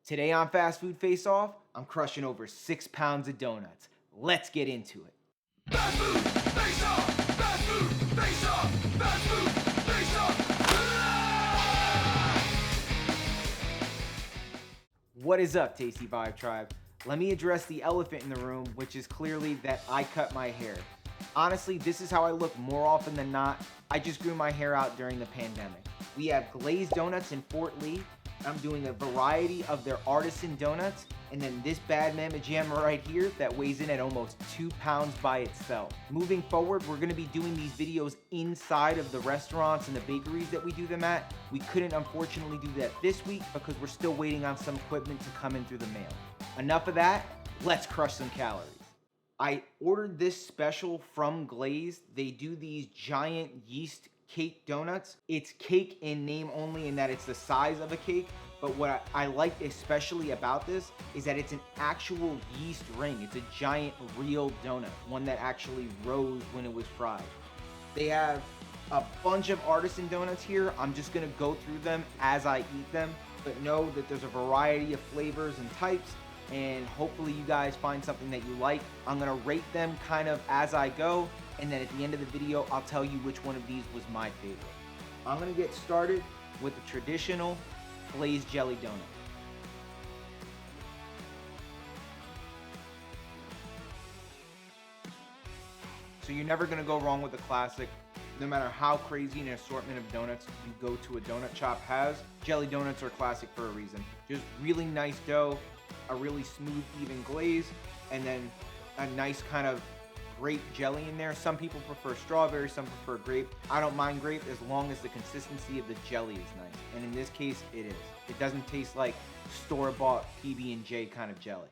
Today on Fast Food Face Off, I'm crushing over 6 pounds of donuts. Let's get into it. Fast food face off! Fast food face off! Fast food face off! What is up, Tasty Vibe Tribe? Let me address the elephant in the room, which is clearly that I cut my hair. Honestly, this is how I look more often than not. I just grew my hair out during the pandemic. We have Glazed Donuts in Fort Lee. I'm doing a variety of their artisan donuts, and then this bad mamma jamma right here that weighs in at almost 2 pounds by itself. Moving forward, we're gonna be doing these videos inside of the restaurants and the bakeries that we do them at. We couldn't unfortunately do that this week because we're still waiting on some equipment to come in through the mail. Enough of that, let's crush some calories. I ordered this special from Glazed. They do these giant yeast cake donuts. It's cake in name only in that it's the size of a cake, but what I like especially about this is that it's an actual yeast ring. It's a giant real donut, one that actually rose when it was fried. They have a bunch of artisan donuts here. I'm just gonna go through them as I eat them, but know that there's a variety of flavors and types, and hopefully you guys find something that you like. I'm gonna rate them kind of as I go, and then at the end of the video, I'll tell you which one of these was my favorite. I'm gonna get started with the traditional glazed jelly donut. So you're never gonna go wrong with the classic. No matter how crazy an assortment of donuts you go to a donut shop has, jelly donuts are classic for a reason. Just really nice dough, a really smooth, even glaze, and then a nice kind of grape jelly in there. Some people prefer strawberry, some prefer grape. I don't mind grape as long as the consistency of the jelly is nice. And in this case, it is. It doesn't taste like store-bought PB&J kind of jelly.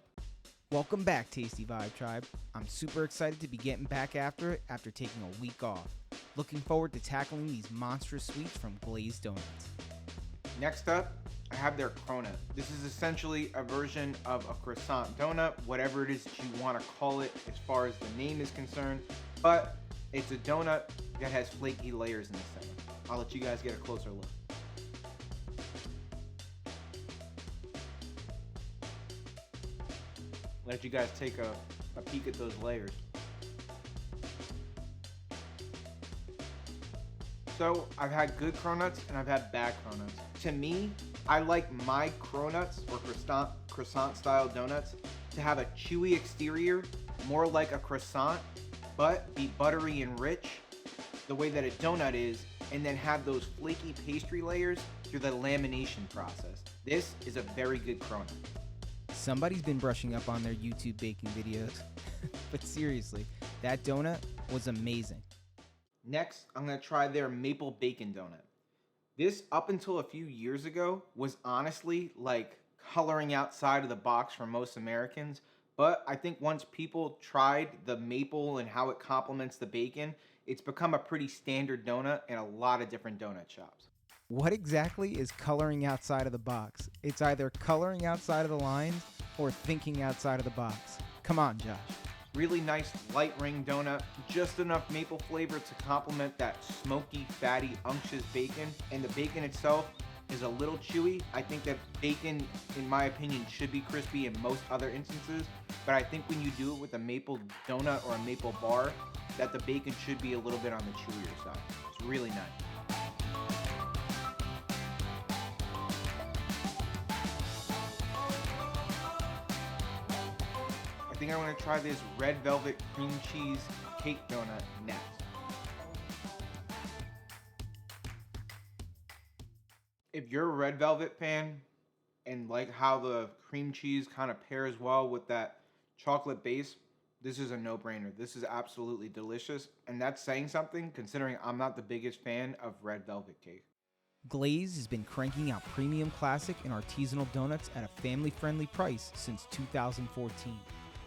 Welcome back, Tasty Vibe Tribe. I'm super excited to be getting back after it after taking a week off. Looking forward to tackling these monstrous sweets from Glazed Donuts. Next up, I have their Crona. This is essentially a version of a croissant donut, whatever it is that you want to call it as far as the name is concerned, but it's a donut that has flaky layers in the center. I'll let you guys get a closer look. Let you guys take a peek at those layers. So I've had good cronuts and I've had bad cronuts. To me, I like my cronuts or croissant style donuts to have a chewy exterior, more like a croissant, but be buttery and rich the way that a donut is, and then have those flaky pastry layers through the lamination process. This is a very good cronut. Somebody's been brushing up on their YouTube baking videos, but seriously, that donut was amazing. Next, I'm gonna try their maple bacon donut. This, up until a few years ago, was honestly like coloring outside of the box for most Americans. But I think once people tried the maple and how it complements the bacon, it's become a pretty standard donut in a lot of different donut shops. What exactly is coloring outside of the box? It's either coloring outside of the lines or thinking outside of the box. Come on, Josh. Really nice light ring donut, just enough maple flavor to complement that smoky, fatty, unctuous bacon. And the bacon itself is a little chewy. I think that bacon, in my opinion, should be crispy in most other instances. But I think when you do it with a maple donut or a maple bar, that the bacon should be a little bit on the chewier side. It's really nice. I think I'm gonna try this red velvet cream cheese cake donut next. If you're a red velvet fan and like how the cream cheese kind of pairs well with that chocolate base, this is a no-brainer. This is absolutely delicious, and that's saying something considering I'm not the biggest fan of red velvet cake. Glaze has been cranking out premium classic and artisanal donuts at a family-friendly price since 2014.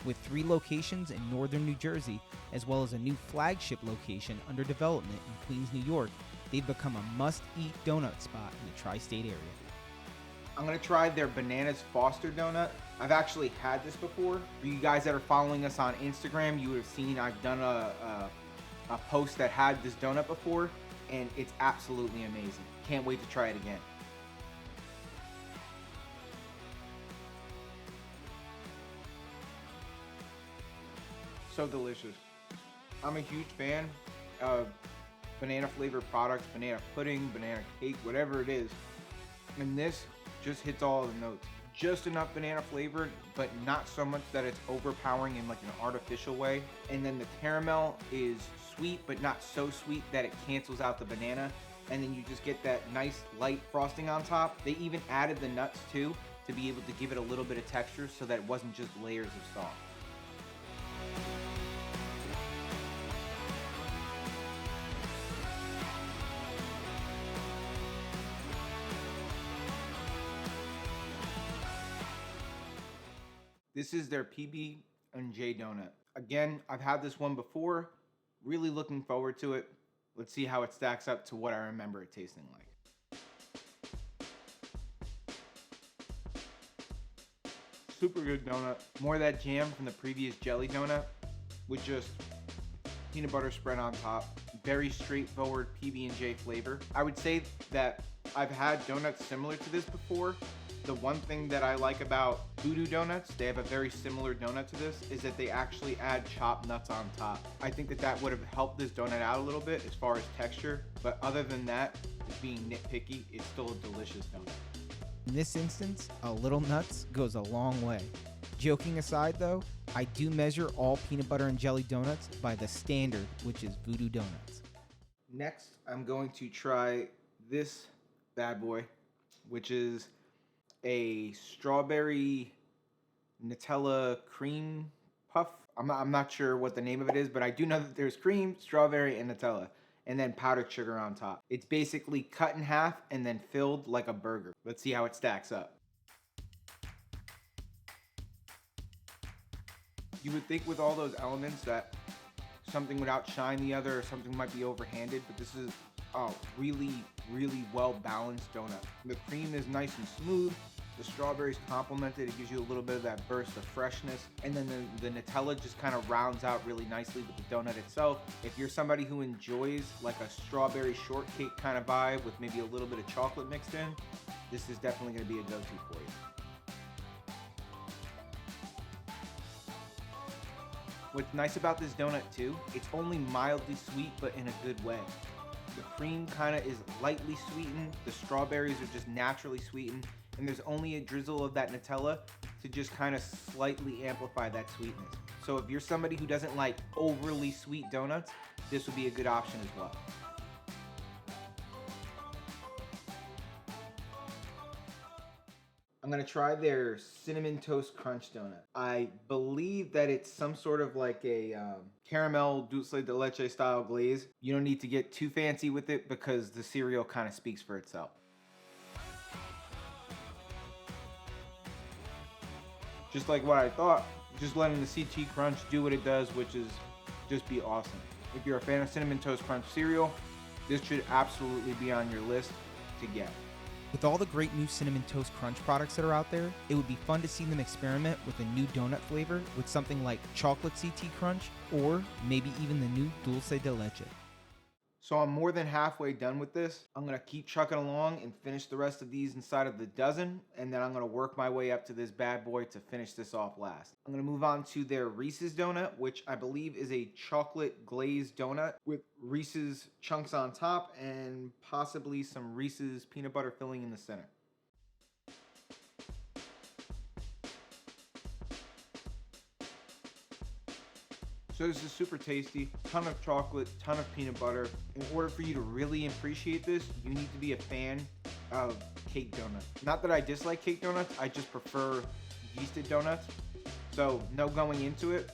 With 3 locations in northern New Jersey, as well as a new flagship location under development in Queens, New York, they've become a must-eat donut spot in the tri-state area. I'm gonna try their Bananas Foster donut. I've actually had this before. For you guys that are following us on Instagram, you would have seen I've done a post that had this donut before, and it's absolutely amazing. Can't wait to try it again. So delicious. I'm a huge fan of banana flavored products, banana pudding, banana cake, whatever it is. And this just hits all the notes. Just enough banana flavored, but not so much that it's overpowering in like an artificial way. And then the caramel is sweet, but not so sweet that it cancels out the banana. And then you just get that nice light frosting on top. They even added the nuts too to be able to give it a little bit of texture so that it wasn't just layers of sauce. This is their PB&J donut. Again, I've had this one before. Really looking forward to it. Let's see how it stacks up to what I remember it tasting like. Super good donut. More of that jam from the previous jelly donut with just peanut butter spread on top. Very straightforward PB&J flavor. I would say that I've had donuts similar to this before. The one thing that I like about Voodoo Donuts, they have a very similar donut to this, is that they actually add chopped nuts on top. I think that that would have helped this donut out a little bit as far as texture, but other than that, just being nitpicky, it's still a delicious donut. In this instance, a little nuts goes a long way. Joking aside though, I do measure all peanut butter and jelly donuts by the standard, which is Voodoo Donuts. Next, I'm going to try this bad boy, which is a strawberry Nutella cream puff. I'm not sure what the name of it is, but I do know that there's cream, strawberry, and Nutella, and then powdered sugar on top. It's basically cut in half and then filled like a burger. Let's see how it stacks up. You would think with all those elements that something would outshine the other or something might be overhanded, but this is a really, really well balanced donut. The cream is nice and smooth. The strawberries complement it. It gives you a little bit of that burst of freshness. And then the Nutella just kind of rounds out really nicely with the donut itself. If you're somebody who enjoys like a strawberry shortcake kind of vibe with maybe a little bit of chocolate mixed in, this is definitely going to be a go-to for you. What's nice about this donut too, it's only mildly sweet, but in a good way. The cream kind of is lightly sweetened. The strawberries are just naturally sweetened. And there's only a drizzle of that Nutella to just kind of slightly amplify that sweetness. So if you're somebody who doesn't like overly sweet donuts, this would be a good option as well. I'm gonna try their Cinnamon Toast Crunch donut. I believe that it's some sort of like a caramel dulce de leche style glaze. You don't need to get too fancy with it because the cereal kind of speaks for itself. Just like what I thought, just letting the CT Crunch do what it does, which is just be awesome. If you're a fan of Cinnamon Toast Crunch cereal, this should absolutely be on your list to get. With all the great new Cinnamon Toast Crunch products that are out there, it would be fun to see them experiment with a new donut flavor with something like chocolate CT Crunch or maybe even the new dulce de leche. So I'm more than halfway done with this. I'm gonna keep trucking along and finish the rest of these inside of the dozen, and then I'm gonna work my way up to this bad boy to finish this off last. I'm gonna move on to their Reese's donut, which I believe is a chocolate glazed donut with Reese's chunks on top and possibly some Reese's peanut butter filling in the center. So this is super tasty, ton of chocolate, ton of peanut butter. In order for you to really appreciate this, you need to be a fan of cake donuts. Not that I dislike cake donuts, I just prefer yeasted donuts. So no going into it.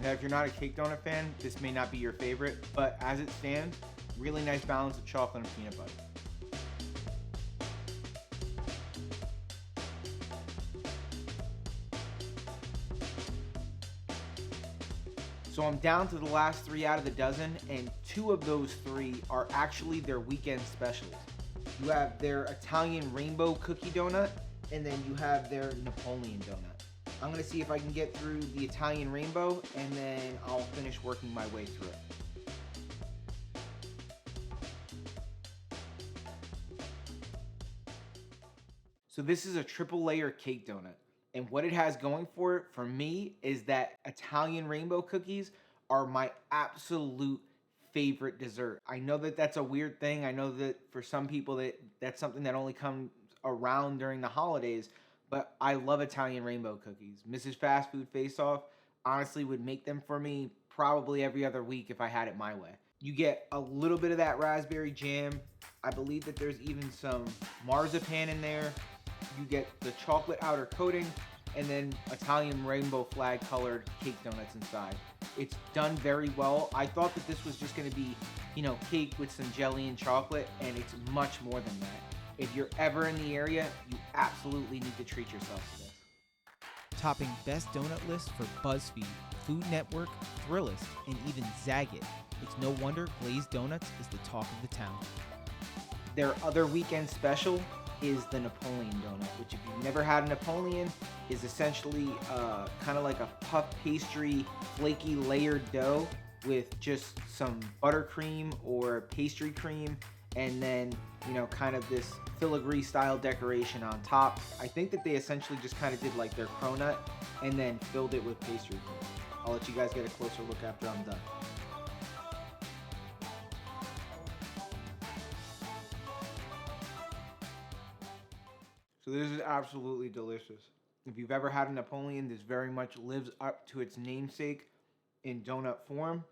Now if you're not a cake donut fan, this may not be your favorite, but as it stands, really nice balance of chocolate and peanut butter. So I'm down to the last 3 out of the dozen, and 2 of those 3 are actually their weekend specials. You have their Italian rainbow cookie donut, and then you have their Napoleon donut. I'm gonna see if I can get through the Italian rainbow, and then I'll finish working my way through it. So this is a triple layer cake donut. And what it has going for it, for me, is that Italian rainbow cookies are my absolute favorite dessert. I know that that's a weird thing. I know that for some people that's something that only comes around during the holidays, but I love Italian rainbow cookies. Mrs. Fast Food Face Off honestly would make them for me probably every other week if I had it my way. You get a little bit of that raspberry jam. I believe that there's even some marzipan in there. You get the chocolate outer coating and then Italian rainbow flag colored cake donuts inside. It's done very well. I thought that this was just gonna be, cake with some jelly and chocolate, and it's much more than that. If you're ever in the area, you absolutely need to treat yourself to this. Topping best donut lists for BuzzFeed, Food Network, Thrillist, and even Zagat. It's no wonder Glazed Donuts is the talk of the town. Their other weekend special is the Napoleon donut, which if you've never had a Napoleon, is essentially kind of like a puff pastry, flaky layered dough with just some buttercream or pastry cream, and then kind of this filigree style decoration on top. I think that they essentially just kind of did like their cronut and then filled it with pastry cream. I'll let you guys get a closer look after I'm done. So this is absolutely delicious. If you've ever had a Napoleon, this very much lives up to its namesake in donut form.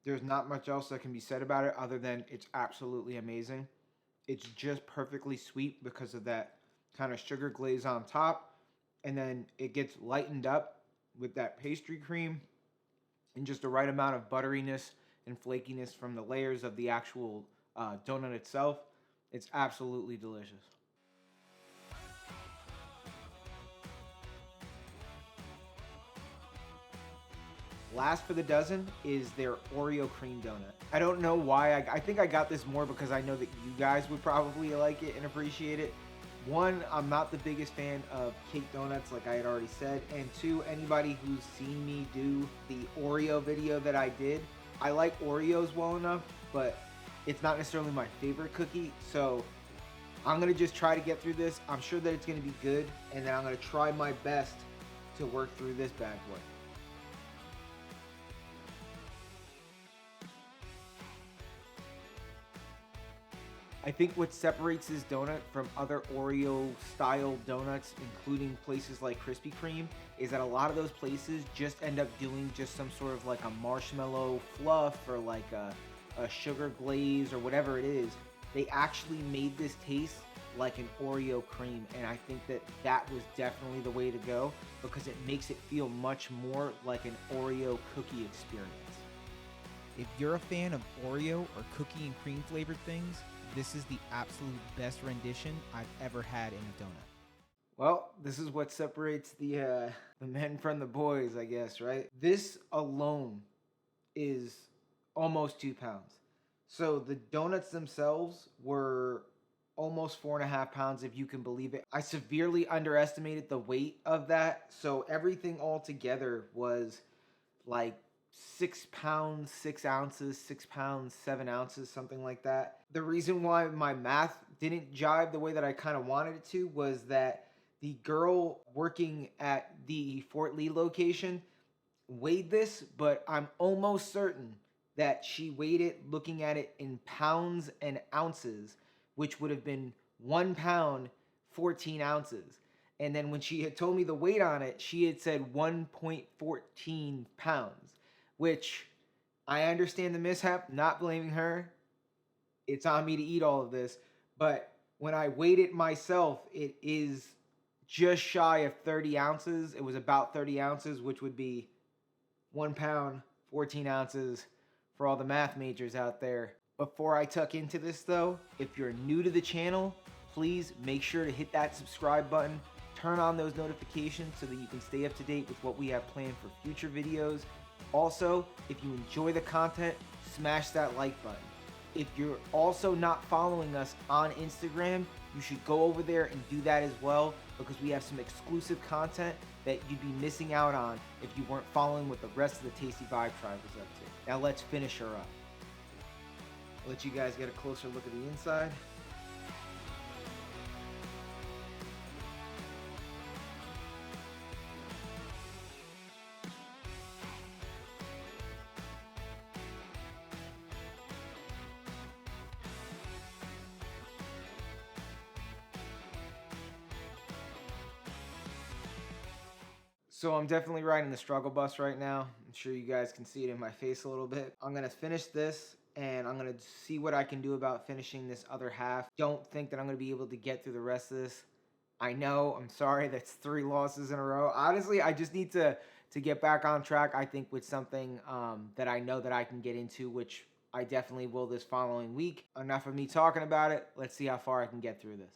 There's not much else that can be said about it other than it's absolutely amazing. It's just perfectly sweet because of that kind of sugar glaze on top. And then it gets lightened up with that pastry cream and just the right amount of butteriness and flakiness from the layers of the actual donut itself. It's absolutely delicious. Last for the dozen is their Oreo cream donut. I don't know why. I think I got this more because I know that you guys would probably like it and appreciate it. One, I'm not the biggest fan of cake donuts, like I had already said. And two, anybody who's seen me do the Oreo video that I did, I like Oreos well enough, but it's not necessarily my favorite cookie. So I'm gonna just try to get through this. I'm sure that it's gonna be good, and then I'm gonna try my best to work through this bad boy. I think what separates this donut from other Oreo style donuts, including places like Krispy Kreme, is that a lot of those places just end up doing just some sort of like a marshmallow fluff or like a sugar glaze or whatever it is. They actually made this taste like an Oreo cream, and I think that that was definitely the way to go because it makes it feel much more like an Oreo cookie experience. If you're a fan of Oreo or cookie and cream flavored things, this is the absolute best rendition I've ever had in a donut. Well, this is what separates the men from the boys, I guess, right? This alone is almost 2 pounds. So the donuts themselves were almost 4.5 pounds, if you can believe it. I severely underestimated the weight of that. So everything all together was like 6 pounds, 6 ounces, 6 pounds, 7 ounces, something like that. The reason why my math didn't jive the way that I kind of wanted it to was that the girl working at the Fort Lee location weighed this, but I'm almost certain that she weighed it looking at it in pounds and ounces, which would have been 1 pound, 14 ounces. And then when she had told me the weight on it, she had said 1.14 pounds. Which I understand the mishap, not blaming her. It's on me to eat all of this. But when I weighed it myself, it is just shy of 30 ounces. It was about 30 ounces, which would be 1 pound, 14 ounces for all the math majors out there. Before I tuck into this though, if you're new to the channel, please make sure to hit that subscribe button. Turn on those notifications so that you can stay up to date with what we have planned for future videos. Also, if you enjoy the content, smash that like button. If you're also not following us on Instagram, you should go over there and do that as well because we have some exclusive content that you'd be missing out on if you weren't following what the rest of the Tasty Vibe Tribe is up to. Now let's finish her up. I'll let you guys get a closer look at the inside. So I'm definitely riding the struggle bus right now. I'm sure you guys can see it in my face a little bit. I'm gonna finish this and I'm gonna see what I can do about finishing this other half. Don't think that I'm gonna be able to get through the rest of this. I know, I'm sorry, that's 3 losses in a row. Honestly, I just need to get back on track, I think, with something that I know that I can get into, which I definitely will this following week. Enough of me talking about it. Let's see how far I can get through this.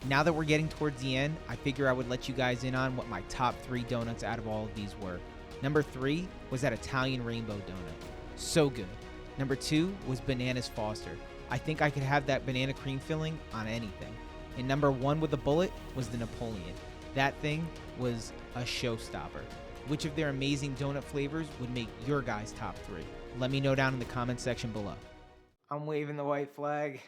Now that we're getting towards the end, I figure I would let you guys in on what my top 3 donuts out of all of these were. Number 3 was that Italian rainbow donut. So good. Number 2 was Bananas Foster. I think I could have that banana cream filling on anything. And number 1 with a bullet was the Napoleon. That thing was a showstopper. Which of their amazing donut flavors would make your guys' top 3? Let me know down in the comment section below. I'm waving the white flag.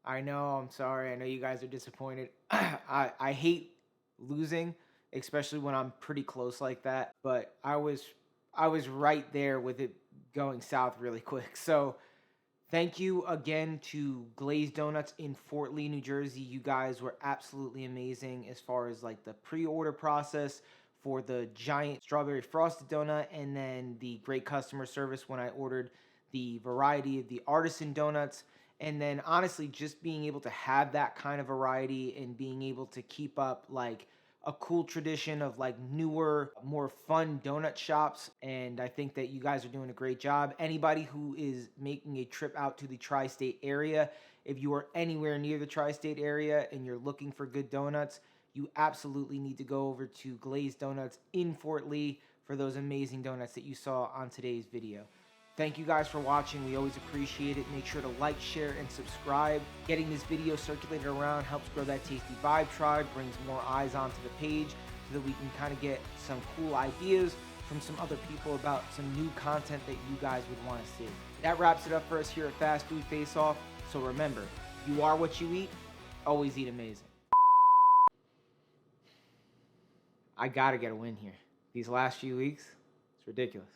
I know, I'm sorry. I know you guys are disappointed. I hate losing, especially when I'm pretty close like that. But I was right there with it going south really quick. So thank you again to Glazed Donuts in Fort Lee, New Jersey. You guys were absolutely amazing as far as like the pre-order process for the giant strawberry frosted donut, and then the great customer service when I ordered the variety of the artisan donuts. And then honestly, just being able to have that kind of variety and being able to keep up like a cool tradition of like newer, more fun donut shops. And I think that you guys are doing a great job. Anybody who is making a trip out to the tri-state area, if you are anywhere near the tri-state area and you're looking for good donuts, you absolutely need to go over to Glazed Donuts in Fort Lee for those amazing donuts that you saw on today's video. Thank you guys for watching. We always appreciate it. Make sure to like, share, and subscribe. Getting this video circulated around helps grow that Tasty Vibe tribe, brings more eyes onto the page so that we can kind of get some cool ideas from some other people about some new content that you guys would want to see. That wraps it up for us here at Fast Food Face Off. So remember, you are what you eat. Always eat amazing. I gotta get a win here. These last few weeks, it's ridiculous.